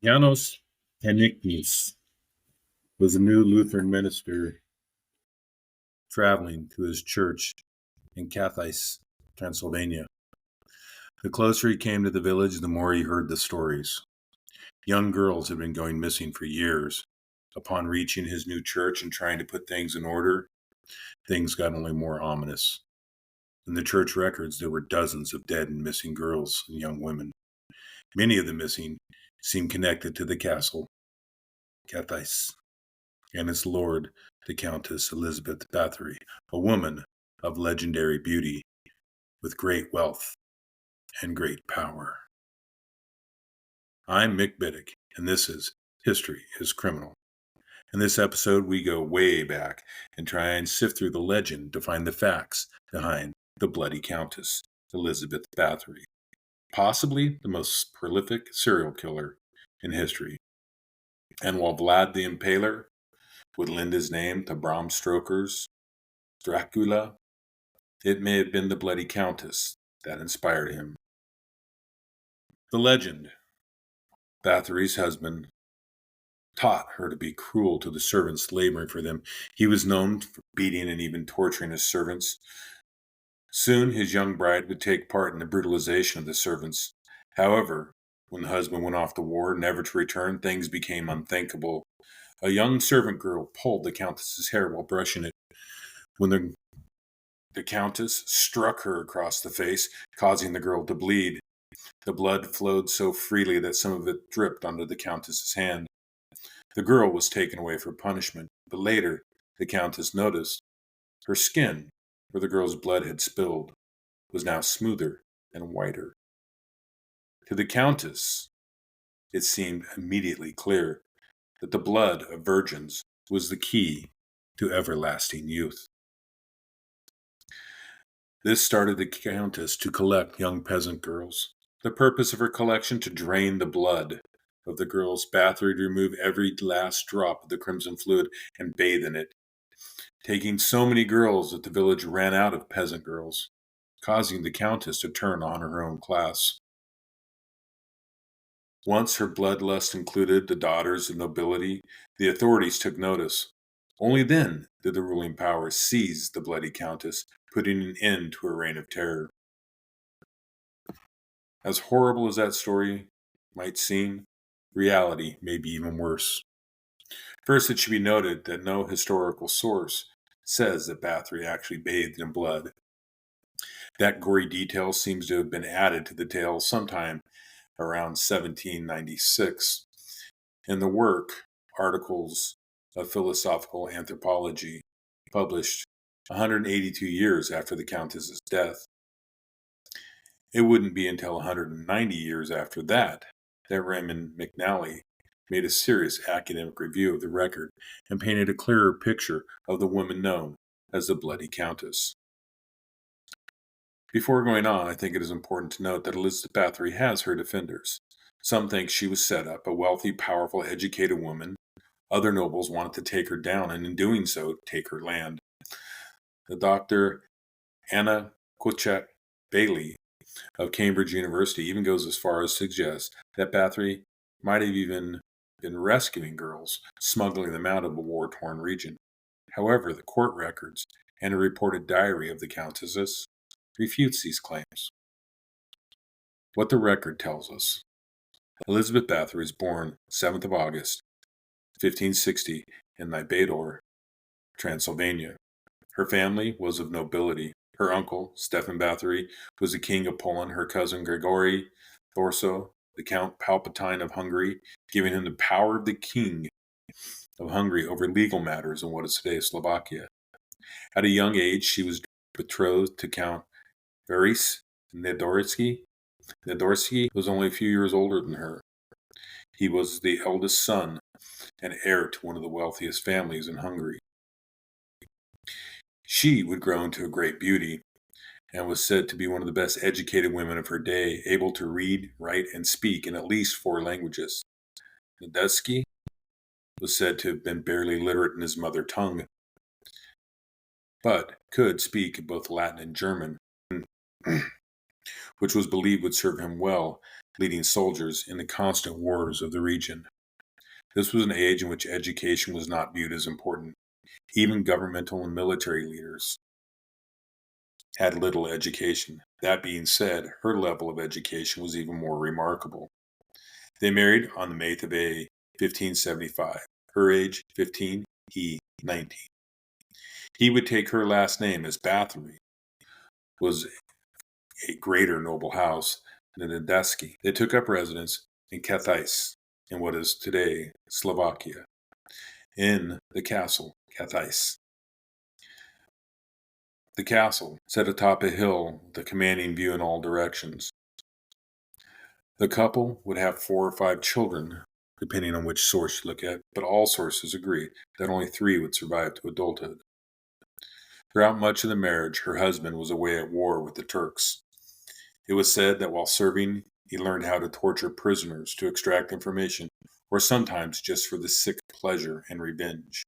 Janos Paniknis was a new Lutheran minister traveling to his church in Countess, Transylvania. The closer he came to the village, the more he heard the stories. Young girls had been going missing for years. Upon reaching his new church and trying to put things in order, things got only more ominous. In the church records, there were dozens of dead and missing girls and young women. Many of the missing seemed connected to the castle, Countess, and its lord, the Countess Elizabeth Bathory, a woman of legendary beauty with great wealth and great power. I'm Mick Biddick, and this is History is Criminal. In this episode, we go way back and try and sift through the legend to find the facts behind the Bloody Countess, Elizabeth Bathory, possibly the most prolific serial killer in history. And while Vlad the Impaler would lend his name to Bram Stoker's Dracula, it may have been the Bloody Countess that inspired him. The legend: Bathory's husband taught her to be cruel to the servants laboring for them. He was known for beating and even torturing his servants. Soon his young bride would take part in the brutalization of the servants. However, when the husband went off to war, never to return, things became unthinkable. A young servant girl pulled the Countess's hair while brushing it. When the Countess struck her across the face, causing the girl to bleed. The blood flowed so freely that some of it dripped onto the Countess's hand. The girl was taken away for punishment, but later the Countess noticed her skin, where the girl's blood had spilled, was now smoother and whiter. To the Countess, it seemed immediately clear that the blood of virgins was the key to everlasting youth. This started the Countess to collect young peasant girls. The purpose of her collection: to drain the blood of the girls. Bathory to remove every last drop of the crimson fluid and bathe in it, taking so many girls that the village ran out of peasant girls, causing the Countess to turn on her own class. Once her bloodlust included the daughters of nobility, the authorities took notice. Only then did the ruling power seize the Bloody Countess, putting an end to her reign of terror. As horrible as that story might seem, reality may be even worse. First, it should be noted that no historical source says that Bathory actually bathed in blood. That gory detail seems to have been added to the tale sometime around 1796 in the work Articles of Philosophical Anthropology, published 182 years after the Countess's death. It wouldn't be until 190 years after that Raymond McNally made a serious academic review of the record and painted a clearer picture of the woman known as the Bloody Countess. Before going on, I think it is important to note that Elizabeth Bathory has her defenders. Some think she was set up, a wealthy, powerful, educated woman. Other nobles wanted to take her down, and in doing so, take her land. The Dr. Anna Kochek Bailey of Cambridge University even goes as far as to suggest that Bathory might have even been rescuing girls, smuggling them out of a war-torn region. However, the court records and a reported diary of the Countess refutes these claims. What the record tells us: Elizabeth Bathory was born 7th of August, 1560, in Nybador, Transylvania. Her family was of nobility. Her uncle, Stefan Bathory, was the king of Poland. Her cousin, Gregory Thorso, the Count Palpatine of Hungary, giving him the power of the king of Hungary over legal matters in what is today Slovakia. At a young age, she was betrothed to Count Boris Nedorsky. Nedorsky was only a few years older than her. He was the eldest son and heir to one of the wealthiest families in Hungary. She would grow into a great beauty and was said to be one of the best educated women of her day, able to read, write, and speak in at least 4 languages. Nedorsky was said to have been barely literate in his mother tongue, but could speak both Latin and German, which was believed would serve him well leading soldiers in the constant wars of the region. This was an age in which education was not viewed as important. Even governmental and military leaders had little education. That being said, her level of education was even more remarkable. They married on the 8th of May, 1575. Her age, 15, he, 19. He would take her last name, as Bathory was a greater noble house than the Daski. They took up residence in Countess, in what is today Slovakia, in the castle, Countess. The castle sat atop a hill with a commanding view in all directions. The couple would have 4 or 5 children, depending on which source you look at, but all sources agree that only 3 would survive to adulthood. Throughout much of the marriage, her husband was away at war with the Turks. It was said that while serving, he learned how to torture prisoners to extract information, or sometimes just for the sick pleasure and revenge.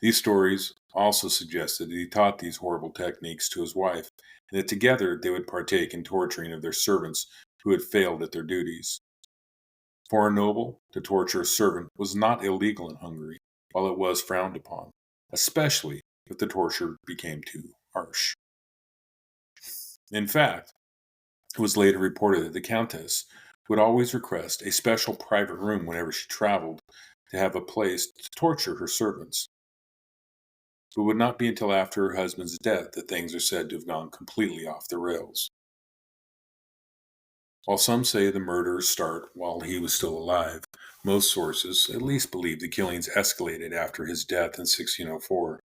These stories also suggested that he taught these horrible techniques to his wife, and that together they would partake in torturing of their servants who had failed at their duties. For a noble, to torture a servant was not illegal in Hungary, while it was frowned upon, especially if the torture became too harsh. In fact, it was later reported that the Countess would always request a special private room whenever she traveled to have a place to torture her servants. It would not be until after her husband's death that things are said to have gone completely off the rails. While some say the murders start while he was still alive, most sources at least believe the killings escalated after his death in 1604.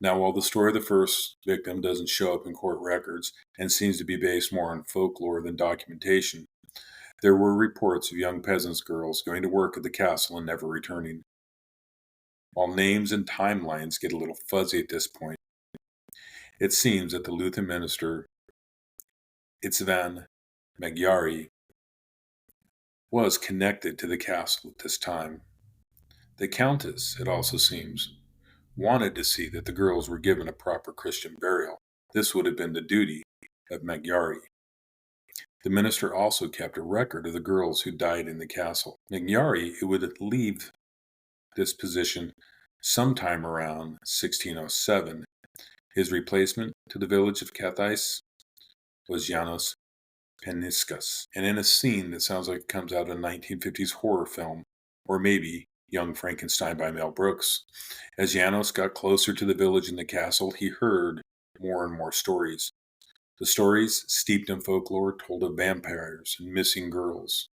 Now, while the story of the first victim doesn't show up in court records and seems to be based more on folklore than documentation, there were reports of young peasants' girls going to work at the castle and never returning. While names and timelines get a little fuzzy at this point, it seems that the Lutheran minister Istvan Magyari was connected to the castle at this time. The Countess, it also seems, wanted to see that the girls were given a proper Christian burial. This would have been the duty of Magyari. The minister also kept a record of the girls who died in the castle. Magyari would leave this position sometime around 1607. His replacement to the village of Countess was Janos Peniskas. And in a scene that sounds like it comes out of a 1950s horror film, or maybe Young Frankenstein by Mel Brooks, as Janos got closer to the village and the castle, he heard more and more stories. The stories, steeped in folklore, told of vampires and missing girls.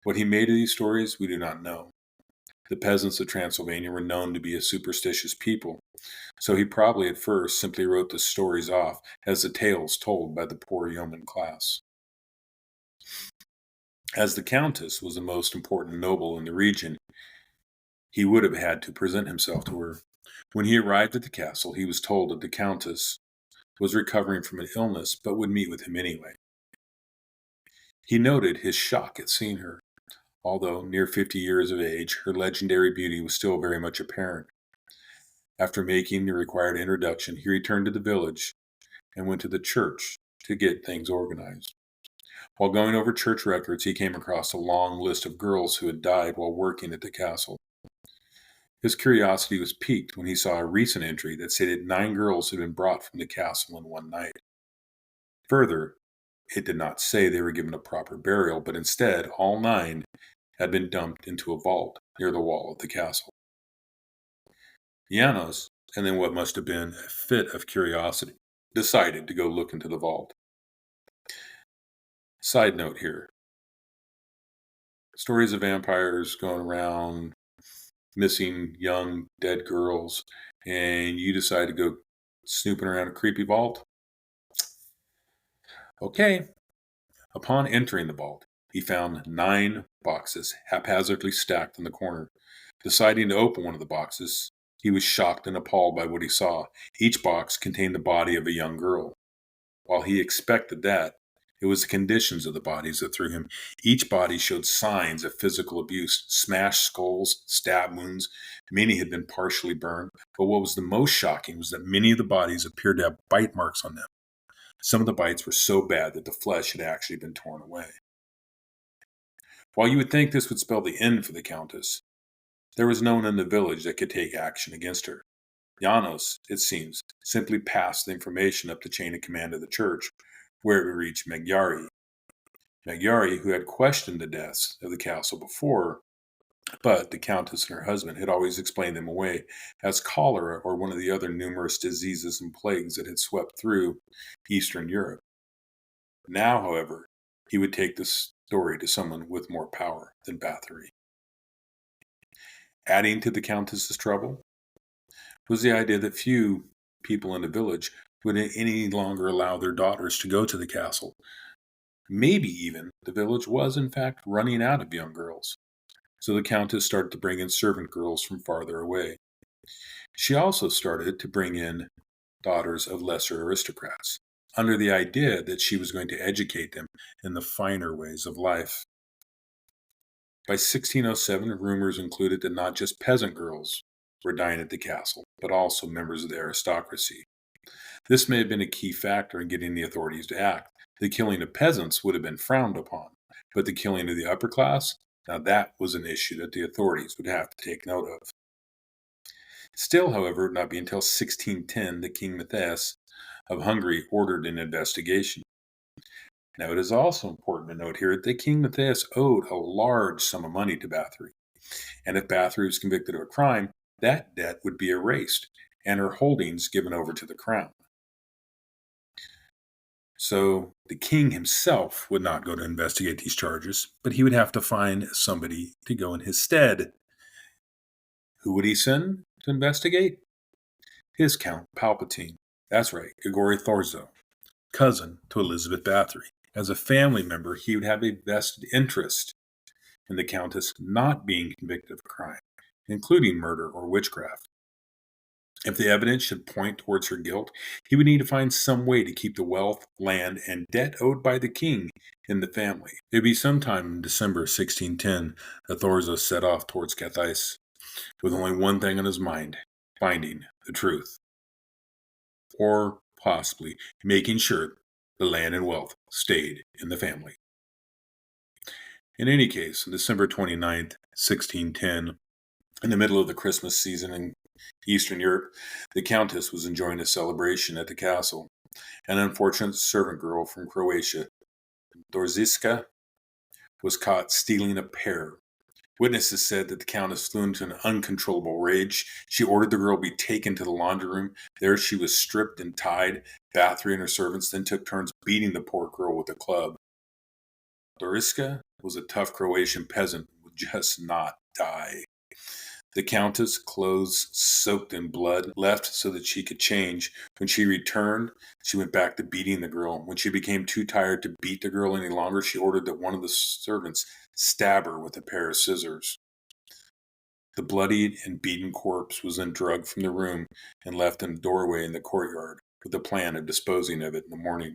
What he made of these stories, we do not know. The peasants of Transylvania were known to be a superstitious people, so he probably at first simply wrote the stories off as the tales told by the poor yeoman class. As the Countess was the most important noble in the region, he would have had to present himself to her. When he arrived at the castle, he was told that the Countess was recovering from an illness, but would meet with him anyway. He noted his shock at seeing her. Although near 50 years of age, her legendary beauty was still very much apparent. After making the required introduction, he returned to the village and went to the church to get things organized. While going over church records, he came across a long list of girls who had died while working at the castle. His curiosity was piqued when he saw a recent entry that stated 9 girls had been brought from the castle in one night. Further, it did not say they were given a proper burial, but instead, all 9 had been dumped into a vault near the wall of the castle. Janos, and then what must have been a fit of curiosity, decided to go look into the vault. Side note here. Stories of vampires going around, missing young, dead girls, and you decide to go snooping around a creepy vault? Okay. Upon entering the vault, he found 9 boxes haphazardly stacked in the corner. Deciding to open one of the boxes, he was shocked and appalled by what he saw. Each box contained the body of a young girl. While he expected that, it was the conditions of the bodies that threw him. Each body showed signs of physical abuse: smashed skulls, stab wounds. Many had been partially burned, but what was the most shocking was that many of the bodies appeared to have bite marks on them. Some of the bites were so bad that the flesh had actually been torn away. While you would think this would spell the end for the Countess, there was no one in the village that could take action against her. Janos, it seems, simply passed the information up the chain of command of the church, where it would reach Magyari. Magyari, who had questioned the deaths of the castle before, but the Countess and her husband had always explained them away as cholera or one of the other numerous diseases and plagues that had swept through Eastern Europe. Now, however, he would take this story to someone with more power than Bathory. Adding to the Countess's trouble was the idea that few people in the village would any longer allow their daughters to go to the castle. Maybe even the village was, in fact, running out of young girls. So the Countess started to bring in servant girls from farther away. She also started to bring in daughters of lesser aristocrats, under the idea that she was going to educate them in the finer ways of life. By 1607, rumors included that not just peasant girls were dying at the castle, but also members of the aristocracy. This may have been a key factor in getting the authorities to act. The killing of peasants would have been frowned upon, but the killing of the upper class, now that was an issue that the authorities would have to take note of. Still, however, it would not be until 1610 that King Matthias of Hungary ordered an investigation. Now, it is also important to note here that King Matthias owed a large sum of money to Bathory, and if Bathory was convicted of a crime, that debt would be erased and her holdings given over to the crown. So the king himself would not go to investigate these charges, but he would have to find somebody to go in his stead. Who would he send to investigate? His Count Palpatine. That's right, Grigori Thorzo, cousin to Elizabeth Bathory. As a family member, he would have a vested interest in the Countess not being convicted of a crime, including murder or witchcraft. If the evidence should point towards her guilt, he would need to find some way to keep the wealth, land, and debt owed by the king in the family. It would be sometime in December 1610 that Thorzo set off towards Countess, with only one thing on his mind: finding the truth. Or possibly making sure the land and wealth stayed in the family. In any case, on December 29th, 1610, in the middle of the Christmas season in Eastern Europe, the Countess was enjoying a celebration at the castle. An unfortunate servant girl from Croatia, Dorziska, was caught stealing a pear. Witnesses said that the Countess flew into an uncontrollable rage. She ordered the girl be taken to the laundry room. There she was stripped and tied. Bathory and her servants then took turns beating the poor girl with a club. Dorziska was a tough Croatian peasant who would just not die. The Countess, clothes soaked in blood, left so that she could change. When she returned, she went back to beating the girl. When she became too tired to beat the girl any longer, she ordered that one of the servants stab her with a pair of scissors. The bloodied and beaten corpse was then dragged from the room and left in a doorway in the courtyard, with the plan of disposing of it in the morning.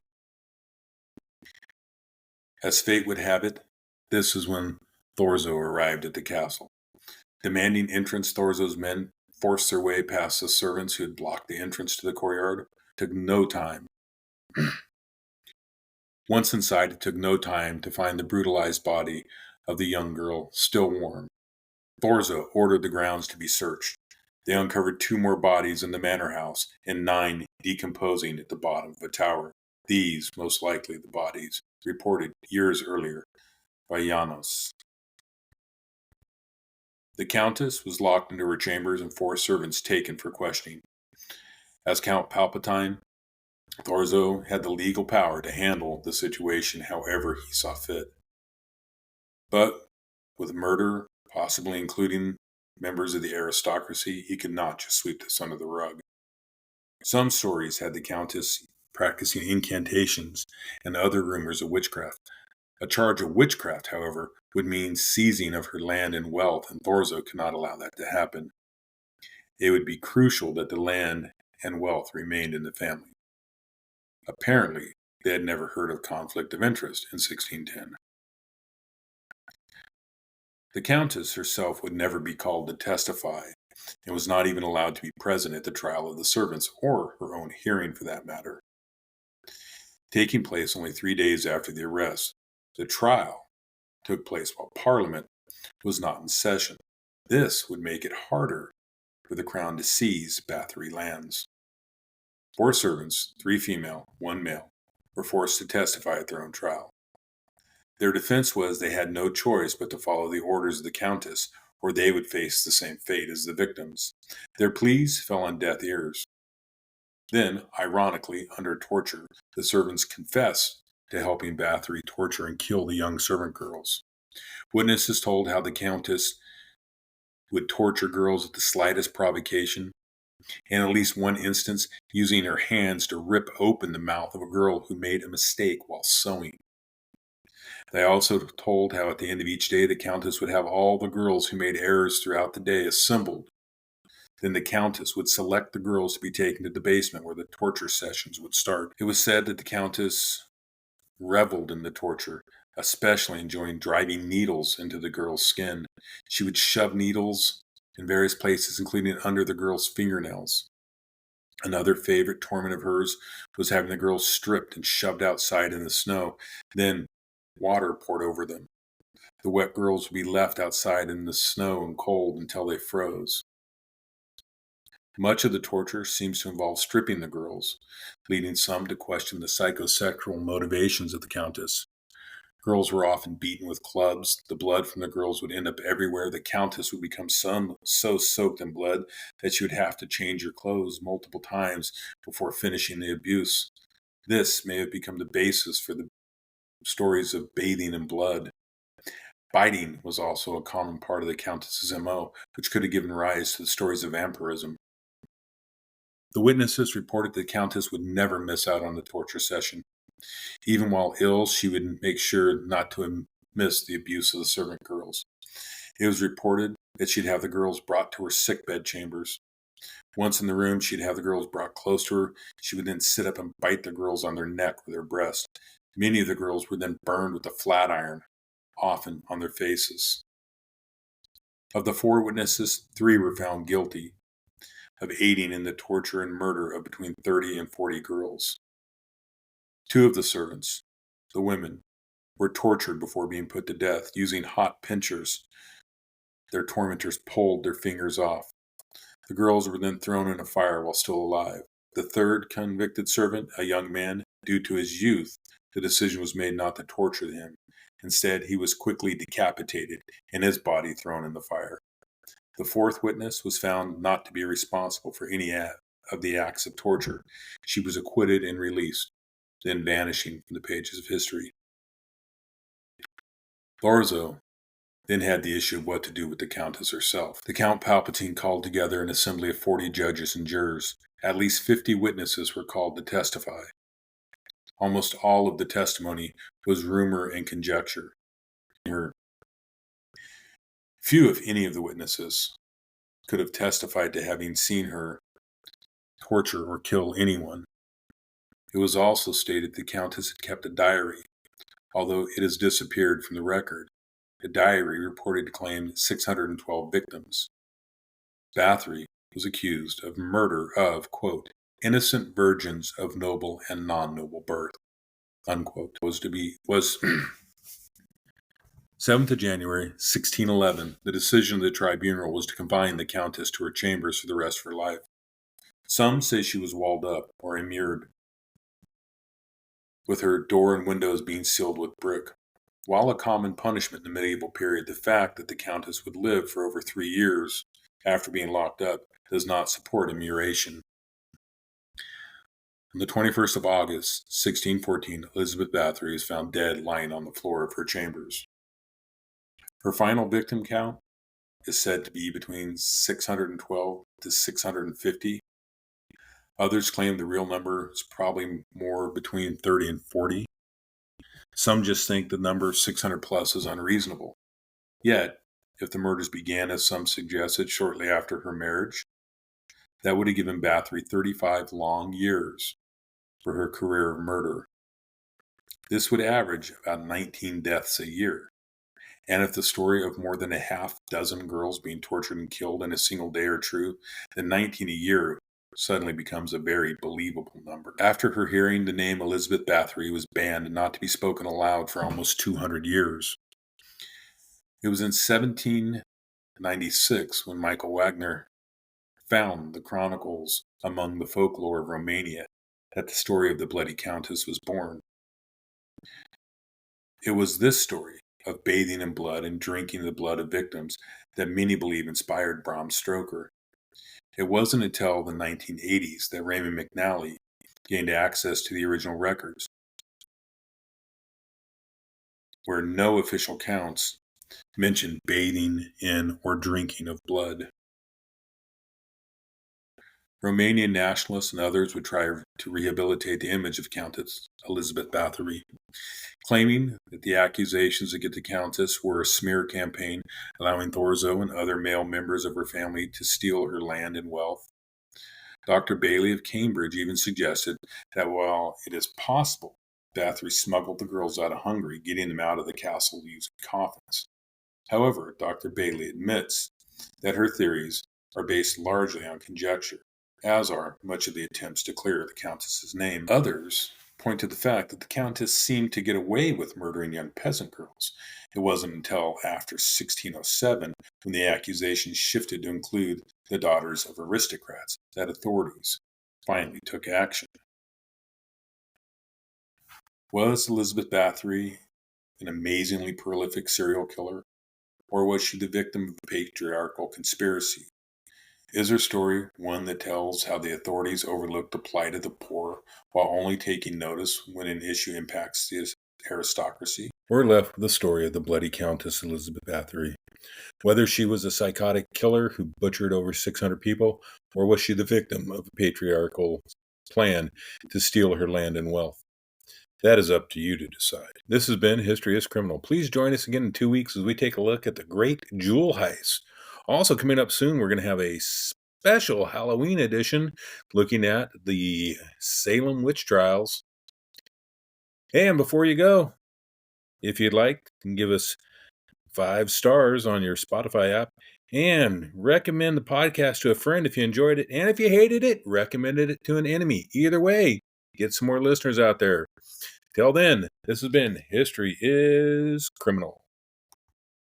As fate would have it, this is when Thorzo arrived at the castle. Demanding entrance, Thorzo's men forced their way past the servants who had blocked the entrance to the courtyard. It took no time. Once inside, it took no time to find the brutalized body of the young girl, still warm. Thorzo ordered the grounds to be searched. They uncovered 2 more bodies in the manor house and 9 decomposing at the bottom of a tower. These, most likely the bodies, reported years earlier by Janos. The Countess was locked into her chambers and 4 servants taken for questioning. As Count Palpatine, Thorzo had the legal power to handle the situation however he saw fit. But with murder, possibly including members of the aristocracy, he could not just sweep this under the rug. Some stories had the Countess practicing incantations and other rumors of witchcraft. A charge of witchcraft, however, would mean seizing of her land and wealth, and Thorzo could not allow that to happen. It would be crucial that the land and wealth remained in the family. Apparently, they had never heard of conflict of interest in 1610. The Countess herself would never be called to testify, and was not even allowed to be present at the trial of the servants, or her own hearing for that matter. taking place only 3 days after the arrest. The trial took place while Parliament was not in session. This would make it harder for the Crown to seize Bathory lands. 4 servants, 3 female, 1 male, were forced to testify at their own trial. Their defense was they had no choice but to follow the orders of the Countess, or they would face the same fate as the victims. Their pleas fell on deaf ears. Then, ironically, under torture, the servants confessed to helping Bathory torture and kill the young servant girls. Witnesses told how the Countess would torture girls at the slightest provocation, in at least one instance using her hands to rip open the mouth of a girl who made a mistake while sewing. They also told how at the end of each day the Countess would have all the girls who made errors throughout the day assembled. Then the Countess would select the girls to be taken to the basement where the torture sessions would start. It was said that the Countess reveled in the torture, especially enjoying driving needles into the girl's skin. She would shove needles in various places, including under the girl's fingernails. Another favorite torment of hers was having the girls stripped and shoved outside in the snow, then water poured over them. The wet girls would be left outside in the snow and cold until they froze. Much of the torture seems to involve stripping the girls, leading some to question the psychosexual motivations of the Countess. Girls were often beaten with clubs. The blood from the girls would end up everywhere. The Countess would become so soaked in blood that she would have to change her clothes multiple times before finishing the abuse. This may have become the basis for the stories of bathing in blood. Biting was also a common part of the Countess's MO, which could have given rise to the stories of vampirism. The witnesses reported the Countess would never miss out on the torture session. Even while ill, she would make sure not to miss the abuse of the servant girls. It was reported that she'd have the girls brought to her sickbed chambers. Once in the room, she'd have the girls brought close to her. She would then sit up and bite the girls on their neck with her breast. Many of the girls were then burned with a flat iron, often on their faces. Of the 4 witnesses, 3 were found guilty of aiding in the torture and murder of between 30 and 40 girls. 2 of the servants, the women, were tortured before being put to death using hot pincers. Their tormentors pulled their fingers off. The girls were then thrown in a fire while still alive. The 3rd convicted servant, a young man, due to his youth, the decision was made not to torture him. Instead, he was quickly decapitated and his body thrown in the fire. The 4th witness was found not to be responsible for any of the acts of torture. She was acquitted and released, then vanishing from the pages of history. Lorzo then had the issue of what to do with the Countess herself. The Count Palpatine called together an assembly of 40 judges and jurors. At least 50 witnesses were called to testify. Almost all of the testimony was rumor and conjecture. Few, if any, of the witnesses could have testified to having seen her torture or kill anyone. It was also stated the Countess had kept a diary, although it has disappeared from the record. The diary reported to claim 612 victims. Bathory was accused of murder of, quote, innocent virgins of noble and non-noble birth, unquote. Was 7th of January, 1611, the decision of the tribunal was to confine the Countess to her chambers for the rest of her life. Some say she was walled up or immured, with her door and windows being sealed with brick. While a common punishment in the medieval period, the fact that the Countess would live for over 3 years after being locked up does not support immuration. On the 21st of August, 1614, Elizabeth Bathory is found dead lying on the floor of her chambers. Her final victim count is said to be between 612 to 650. Others claim the real number is probably more between 30 and 40. Some just think the number 600 plus is unreasonable. Yet, if the murders began, as some suggested, shortly after her marriage, that would have given Bathory 35 long years for her career of murder. This would average about 19 deaths a year. And if the story of more than a half dozen girls being tortured and killed in a single day are true, then 19 a year suddenly becomes a very believable number. After her hearing, the name Elizabeth Bathory was banned not to be spoken aloud for almost 200 years. It was in 1796 when Michael Wagner found the chronicles among the folklore of Romania that the story of the Bloody Countess was born. It was this story of bathing in blood and drinking the blood of victims that many believe inspired Bram Stoker. It wasn't until the 1980s that Raymond McNally gained access to the original records, where no official counts mentioned bathing in or drinking of blood. Romanian nationalists and others would try to rehabilitate the image of Countess Elizabeth Bathory, claiming that the accusations against the Countess were a smear campaign allowing Thorzo and other male members of her family to steal her land and wealth. Dr. Bailey of Cambridge even suggested that while it is possible Bathory smuggled the girls out of Hungary, getting them out of the castle using coffins. However, Dr. Bailey admits that her theories are based largely on conjecture, as are much of the attempts to clear the Countess's name. Others point to the fact that the Countess seemed to get away with murdering young peasant girls. It wasn't until after 1607, when the accusations shifted to include the daughters of aristocrats, that authorities finally took action. Was Elizabeth Bathory an amazingly prolific serial killer, or was she the victim of a patriarchal conspiracy? Is her story one that tells how the authorities overlooked the plight of the poor while only taking notice when an issue impacts the aristocracy? We're left with the story of the Bloody Countess Elizabeth Bathory. Whether she was a psychotic killer who butchered over 600 people, or was she the victim of a patriarchal plan to steal her land and wealth? That is up to you to decide. This has been History is Criminal. Please join us again in 2 weeks as we take a look at the Great Jewel Heist. Also coming up soon, we're going to have a special Halloween edition looking at the Salem witch trials. And before you go, if you'd like, you can give us 5 stars on your Spotify app and recommend the podcast to a friend if you enjoyed it. And if you hated it, recommended it to an enemy. Either way, get some more listeners out there. Till then, this has been History is Criminal.